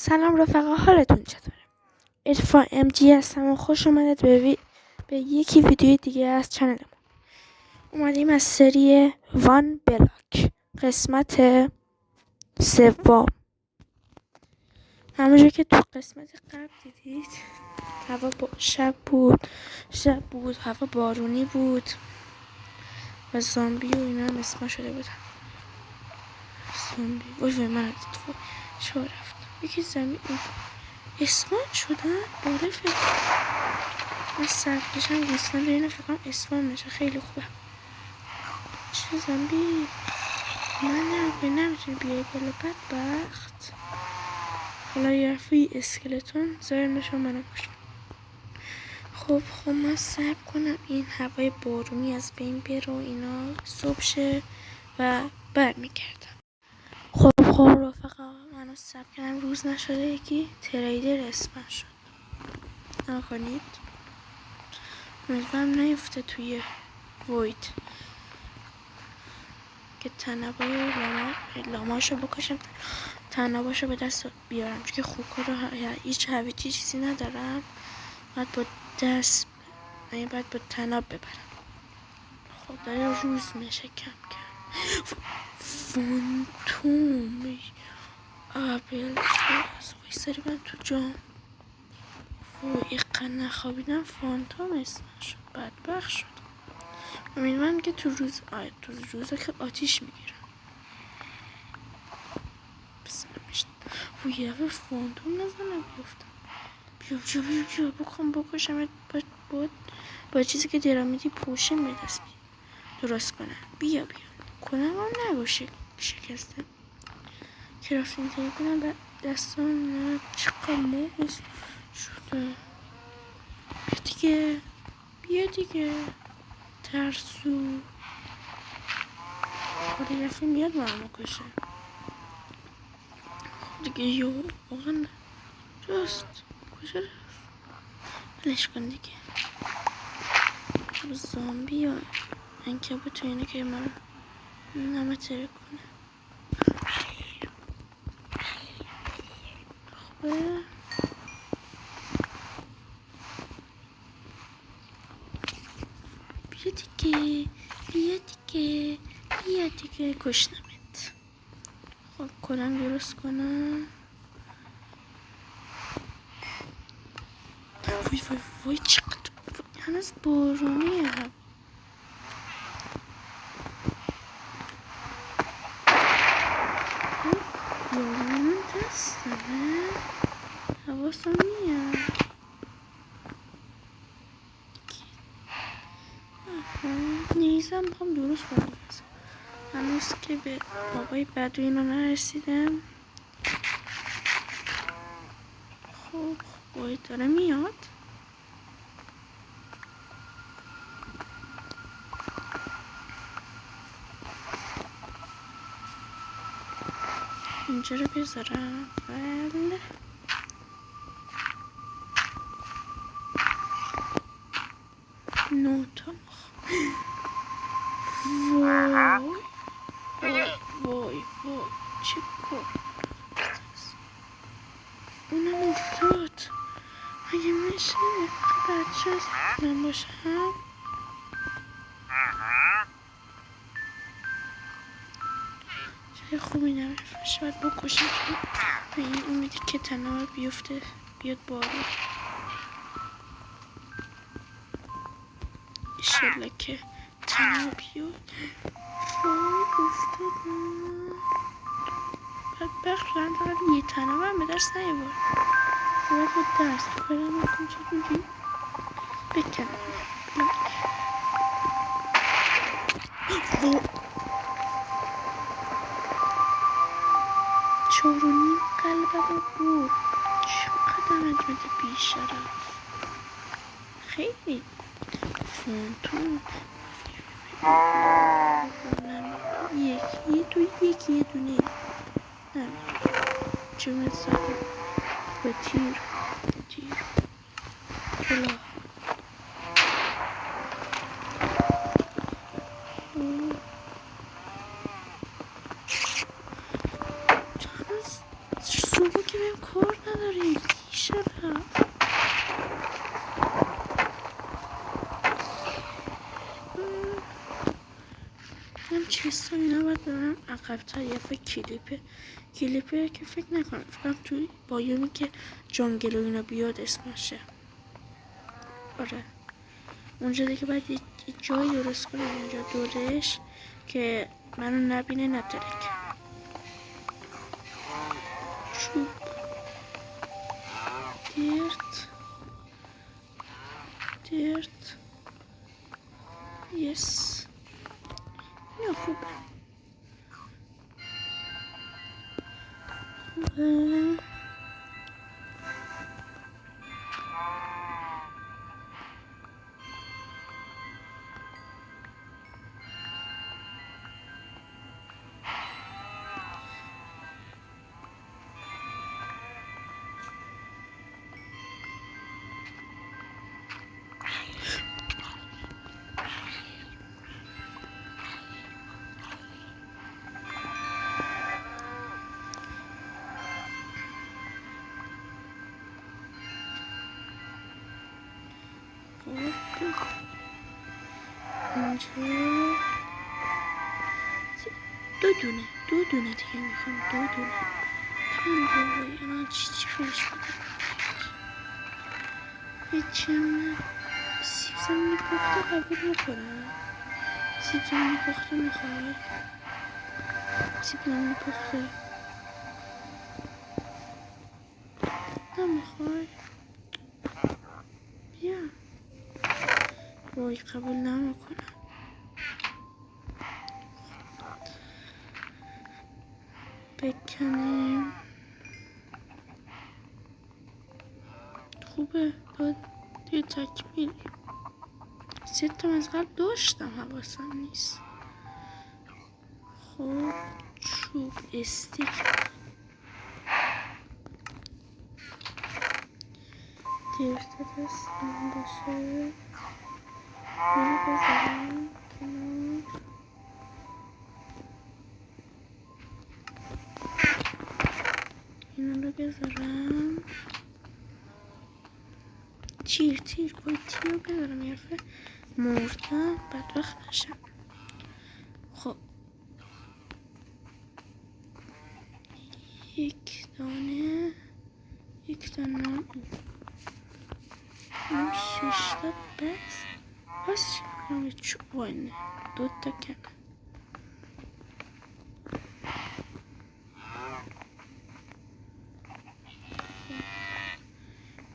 سلام رفقا، حالتون چطوره؟ ارفان ام جی هستم و خوش اومدید به یکی ویدیوی دیگه از چنلمون. اومدیم از سری وان بلاک قسمت سوم. همونجور که تو قسمت قبل دیدید هوا شب بود، هوا بارونی بود و زامبی و اینا هم اسما شده بودن. زامبی وای من دید شو رفت یکی زمین اسمان شدن. آره فکر من سرکشم گوستن به اینو فکرم اسمان میشه. خیلی خوبه. چه زنبی من نمیتونی بیای بالا بدبخت. حالا یه رفتی اسکلتون زایر میشه منو کشم. خب من صبر کنم این هوای بارونی از بین بره و اینا صبح شه و برمیگردم. خب رفقا منو صبر کنم روز نشده یکی تریدر اسپن شد. نکنید امیدوارم نیفته توی وید که تنبای لاماشو بکشم، تنباشو به دست بیارم چون که خوکا رو هیچ هویجی چیزی ندارم. باید با دست باید با تناب ببرم. خب داره روز میشه کم فانتوم آبل وای سری من تو جام وای اقا نخوابیدم. فانتوم اسمش شد. بدبخت شد. امیدوارم که تو روزا که آتیش میگیرم. بسنمشت وای یه دفعه فانتوم نزنم بیفتم. بیا بکشم با چیزی که دیرامیدی پوشن به دست درست کنم. بیا کنم هم نباشه شکسته کرافتین تایی کنم به دستان چقدر موز شده. بیا دیگه ترسو. خود یه دفعه میاد با همو کشه. خب دیگه واقعا جست کجا رفت بلش کن دیگه. زامبی ها انکبوت تو اینه که من نمه تره کنه. خوبه بیا دیگه کشنمت. خب کنم درست کنم. وای چقدر هنوز بارونیه هم. یارمون دستمه حواسم میاد. نیزم میخوام درست کنم هنوز که به بابای بدوین رو نرسیدم. خب وای داره میاد. اینجا رو بذارم بله. نوتا وای چه کن اونم افتاد. مگه میشه بچه هست بتونم باشم. چه خوبی نمیفشه باید بکشم به این امیدی که تنها بیفته بیاد بارون. ایشالله که تنها بیاد. وای افتادم بدبخت شدن. فقط یه تنها هم به دست نیاورد. باید با دست برم بکن چطوری بکنم چهار و نیم قلبم بود. چقدر عجبت بیشرف. خیلی فانتون یکی دونه نه چون ساده با تیر کلا صبح که بهم کار نداری بیشرف. هم چیستا اینا باید برم عقب‌تر. یه فکر کلیپه که فکر نکنم فکرم توی بایومی که جانگل و اینا بیاد اسمشه. آره اونجا دیگه باید یه جایی درست کنم اونجا دورش که منو نبینه نترک. چوب دیرت یس اینا خوبه. اینجا دو دونه دیگه میخوام. دو دونه بابایی من چی فرش بدم. هیچم سیب زمینی پخته قبول میکنم. سیب زمینی پخته میخوای؟ سیب زمینی پخته نمیخوای؟ بیا. وای قبول نمیکنم. بکنیم خوبه. داد یه تکمیل. 3 تا از قبل داشتم حواسم نیست. خب چوب استیک دیرتا دستم باشه. اینو بذارم کنار. اینو رو بذارم تیر باید تیر رو بذارم یه دفعه مردم بدبخت نشم. خب یک دانه این 6 تا بس چی میکنم یه چوب واینه 2 تا کنه.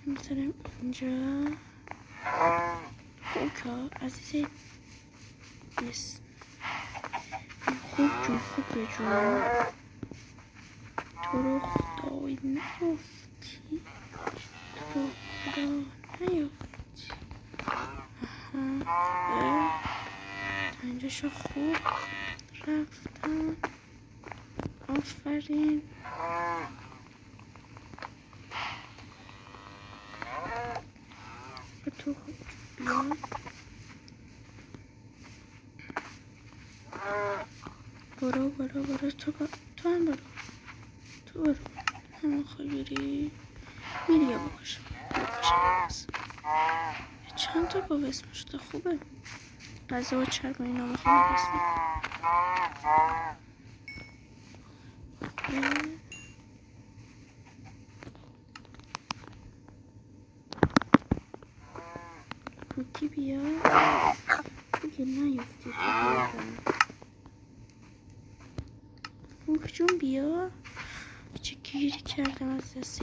میذارم اینجا. خوکا عزیزه یس خوبه جون تو رو خدای نیفتی. آها اینجا شو خوب رفتم. آفرین. تو بیا برو تو هم برو هم خواهی بری یا باشم چند تا با اسمش تا خوبه. غذا و چرم اینا میخوام بسیم. کوکی بیا. کوکی نیفتی. کوک جون بیا. چه گیری کردم از دست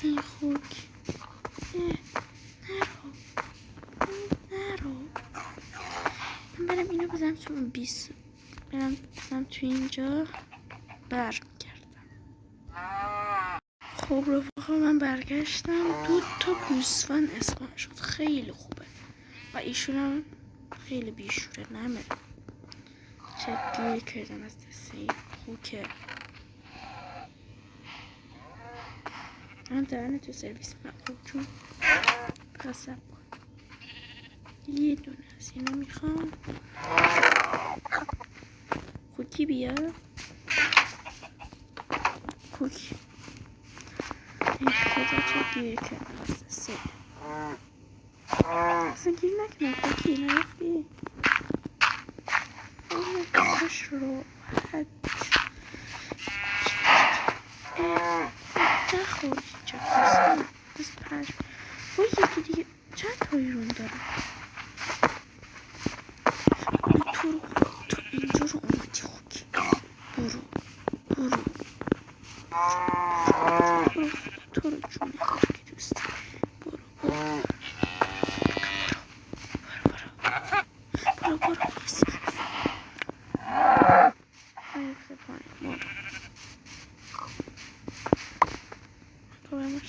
این خوک. نرو. من برم اینو بزنم تو 20. برم بزنم تو اینجا برگردم. خب رفقا من برگشتم. 2 تا گوسفند اسپان شد. خیلی خوبه و ایشون هم خیلی بیشوره نمیره. چه گیری کردم از دست این خوکه. من دارن تو سرویس کنم خوب چون پسب کن. یه دونه از اینا میخوام. خوکی بیا. خوکی ای خدا تو گیر کردم از دسته اصلا گیر نکنم خوکی نرفتی خوش رو حد نخوری چه کسی از پنج با یکی دیگه چند تایی رون دارم تو اینجا رو اومدی خوکی برو تو رو جون هر که دوستی برو نیفته پایین برو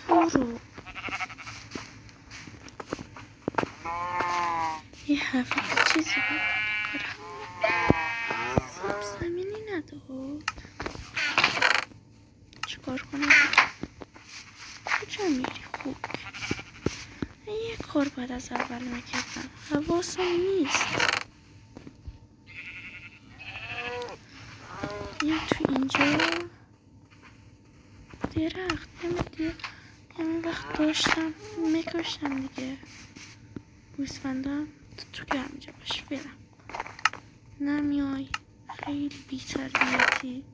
برو یه هفته چیزی بکنم سیب زمینی نداد چیکار کنم کجا میری خوب یه کار باید از اول میکردم حواسم نیست یه تو اینجا درخت همین وقت داشتم میکشتم دیگه گوسفندم تو که همینجا باش برم نمیای خیلی بی‌تربیتی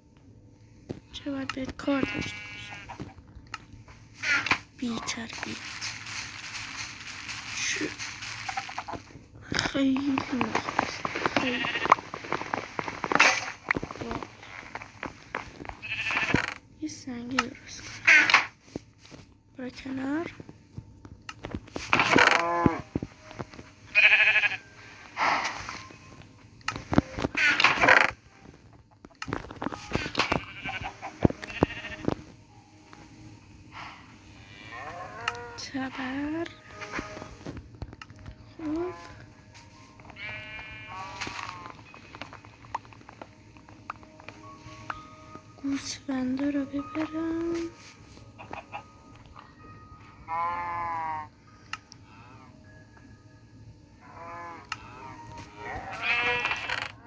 چه باید بهت کار داشته باشم بی‌تربیت خیلی مخلص خیلی یه سنگی درست کنم برای کنار تبر خوب گوسفندا رو ببرم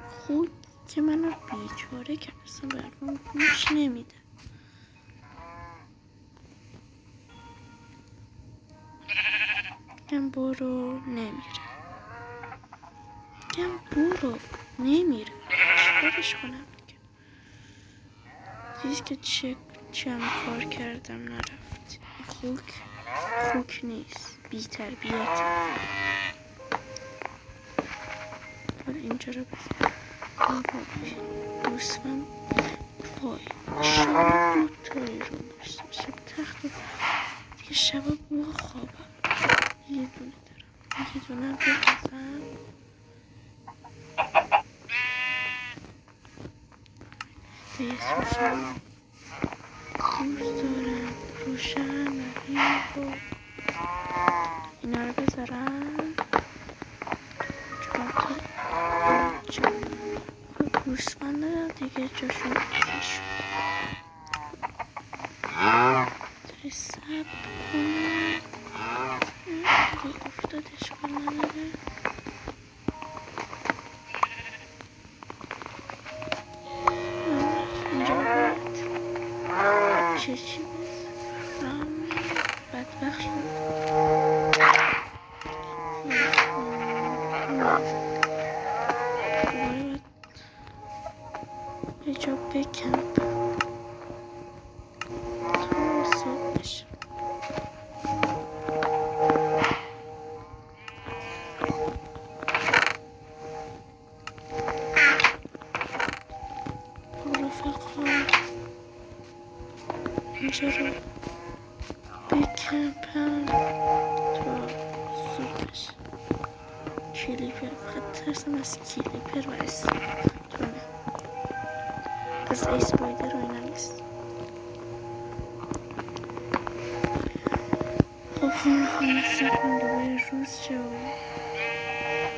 خوب که منو بیچاره کرد اصلا برام گوش نمیده گم برو نمیره چیکارش کنم دیگه چیزی که چم کار کردم نرفت خوک نیست بی‌تربیت حالا اینجا رو بزن گوسفند وای شبا 2 تایی رو داشته باشه تخت دیگه شبا بو خوابم یه دونه دارم یه دونه بزن به یه سوشن دوست دارم روشن و این اینا رو بذارم چون گوسفند دیگه جاشون شد داری سب کنم دیگه افتادش کن نداره اینجا باید چی بزرم بدبخت شد یه جا بکمپ تا صبح بشه رفقا اینجا رو بکمپم تا صبح بشه کلیپر فقط ترسم از کلیپر و از اسپایدر و اینا نیست خب خونه سکن دوباره روز شد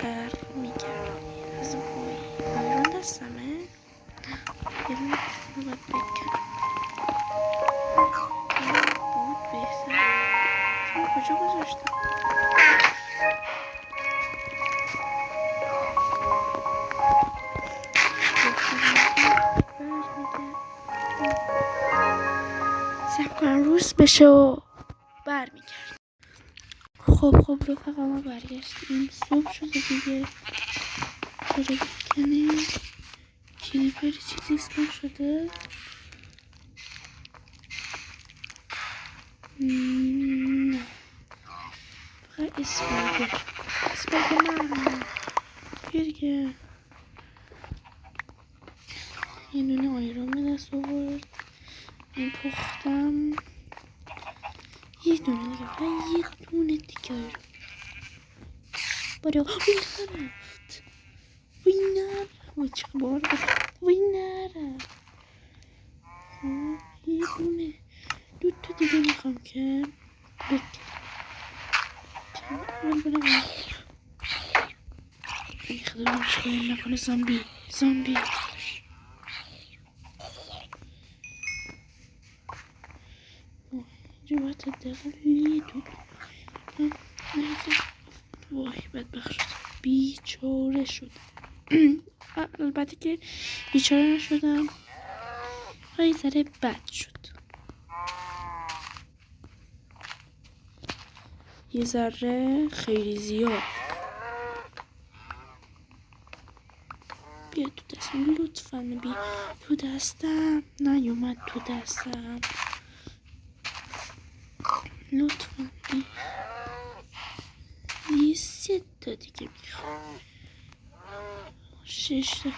بر میگرد از بایرون دستمه یه رو باید بکنم بود بهتر شما کجا گذاشتم برمیده کنم روز بشه و برمیگرد. خب رفقا ما برگشتیم، صبح شده دیگه. چرا بکنیم کلیپری چیزی اسمم شده. نه فقط اسپرگر نه دیگه. یه دونه آیرون به دست آورد، این پختم. یه دونه دیگه آیرون. برو وی نرفت چه بار وی نرفت. یه دونه دو تا دیگه میخوام که برم ای خدا مشکلی نکنه. زامبی اینجا باید دقیقی دونه وای بدبخت شد، بیچاره شد. البته که بیچاره نشدم، یه ذره بد شد، یه ذره خیلی زیاد. بیا تو دستم لطفاً، بیا تو دستم. نیومد تو دستم لطفاً. یه 3 تا دیگه میخوام، 6 تا.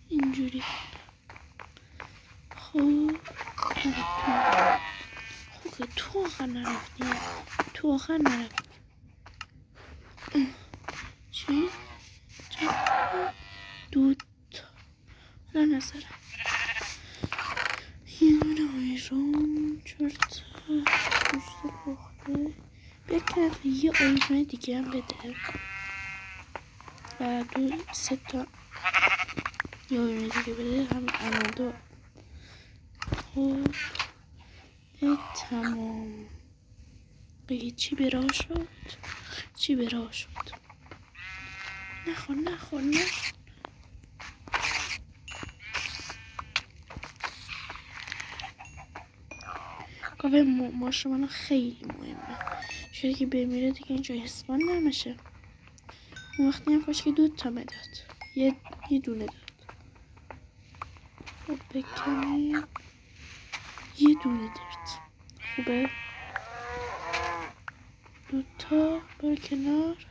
اینجوری خب تو آخر نرفتی. چی؟ دو تا نظرم یه دونه آیرون، 4 تا گوشت پخته. بکنه یه آیرون دیگه هم بده و 3 تا یه آیرون دیگه بده، همین الان 2. خب تمام. چی برا شد نخور. کافه ماشومان خیلی مهمه، چرا که بمیره دیگه اینجا اسپان نمیشه. اون وقتی هم کاش که 2 تا میداد، یه دونه داد. خب بکنیم یه دونه داد. خوبه 2 تا بر کنار.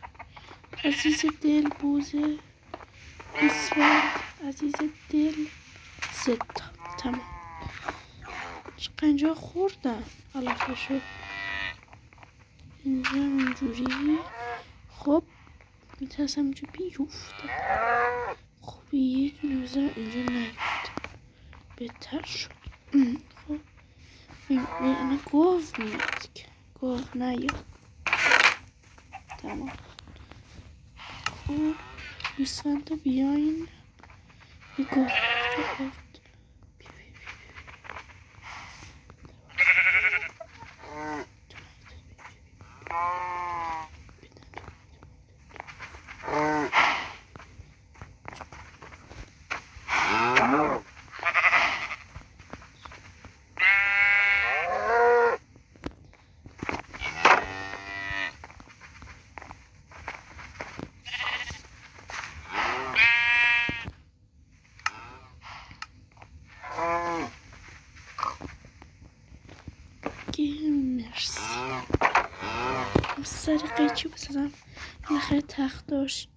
عزیز دل بوزه اسفند، عزیز دل 3 تا. تمام. قنجا خوردم علافه شد اینجا اینجوری. خب میترسم اینجا بیفتم. خب یه دونه بذارم اینجا نیفت، بهتر شد. خب انا گاو میاد که گاو نیاد. تمام. خب 20 تا بیاین. یه گاو مرسی. سر قیچی بسازم بالاخره تخت داشت،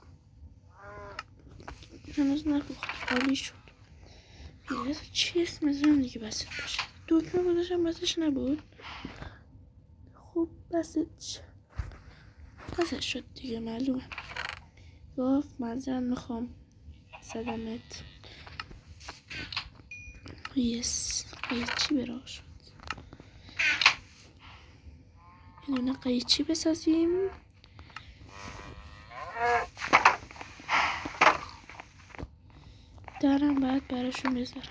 هنوز نپخت، خالی شد. چی اسم بزنم دیگه بسید باشه. دکمه گذاشتم بسش نبود. خب بسش شد دیگه، معلومه. گفت منظرم میخوام صدمت. قیچی برا شد. یه دونه قیچی بسازیم. درم باید براشون بذارم.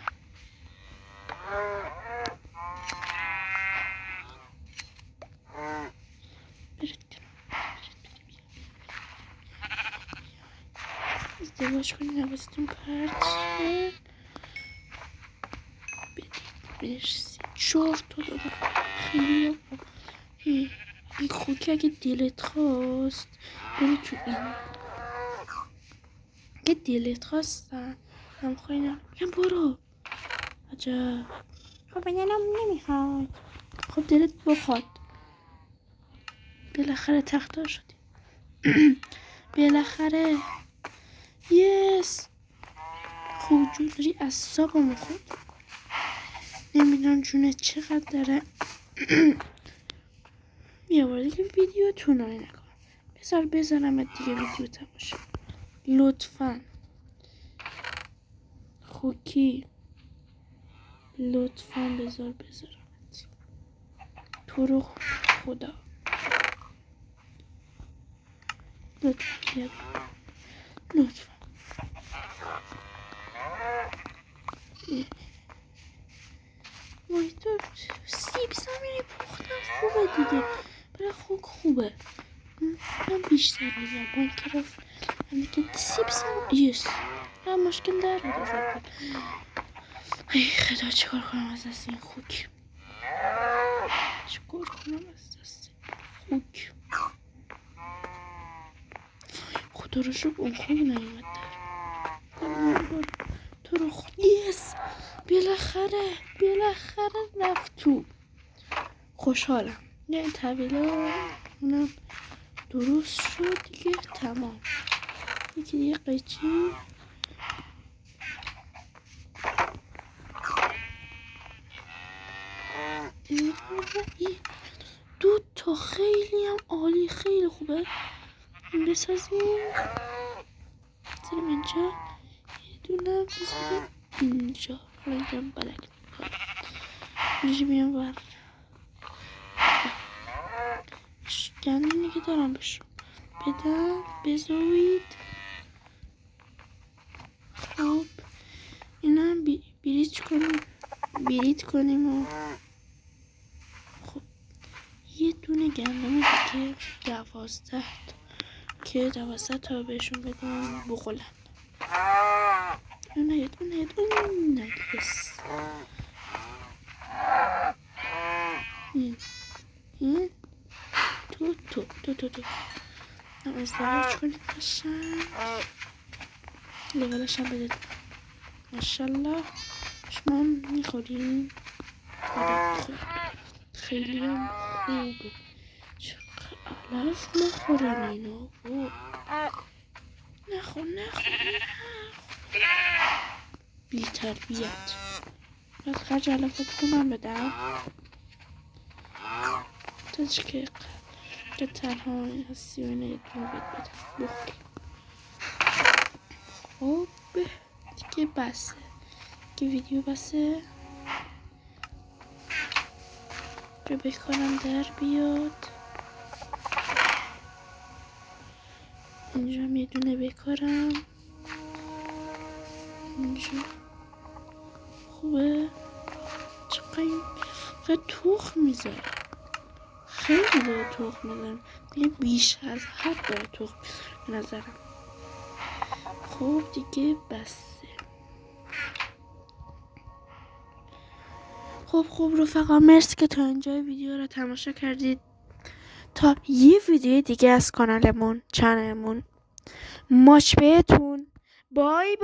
ازدواج کنین حواستون پرت شه. بدید مرسی. 4 تا دادم. خیلی این خوکی اگه دلت خواست برو تو این. اگه دلت خواستم هم خواهی نمیگم برو. عجب. خب من نمیخواد. خب دلت بخواد. بالاخره تختار شدی. بالاخره یس. خوب جوری اعصابمو خورد. نمیدونم جونت چقدر داره. یه بار دیگه ویدیو تونایی نکن. بذارم دیگه ویدیو تماشا. لطفا خوکی لطفا بذارم تو رو خدا. لطفا وای تو سیب زمینی پختن خوبه دیگه. برای خوک خوبه. من بیشتر میگم مایکرافت هم دیگه سیب زمینی یس من مشکل در رو. ای خدا چیکار کنم از دست این خوک. خدا رو شکر اون خوب نیومد در. تو رو خود یس. بالاخره رفت تو. خوشحالم. یه طویله اونم درست شد دیگه. تمام. یکی دیگه قیچی. دو تا خیلی هم عالی. خیلی خوبه. این بسازیم. بذاریم اینجا. یه دونه بذاریم اینجا. حالا اینجا بلک اینجا بیام بر گندونی که دارم بشم بدم. بذارید. خب اینا هم بریت کنیم و خب یه دونه گندم دیگه 12 که 12 تا بهشون بدم بخورن. اون نگیس این تو هم ازدواج کنید قشنگ. لولش هم بدید ماشالله. شما میخورین؟ خیلی هم خوبه. چقدر علف مخورن اینو. نخور بی تربیت. از خرج علفت رو من بدم. تا که تنها هستی و اینه یه دونه بدم بخور. خب دیگه بسه. دیگه ویدیو بسه. رو بکنم در بیاد. اینجا هم یه دونه بکارم. اینجا خوبه. چقدر تخم میذاره. خیلی داره تخم میذاره. دیگه بیش از حد داره تخم به نظرم. خب دیگه بسه. خب رفقا مرسی که تا اینجا ویدیو رو تماشا کردید. تا یه ویدیو دیگه از چنلمون ماچ بهتون. بای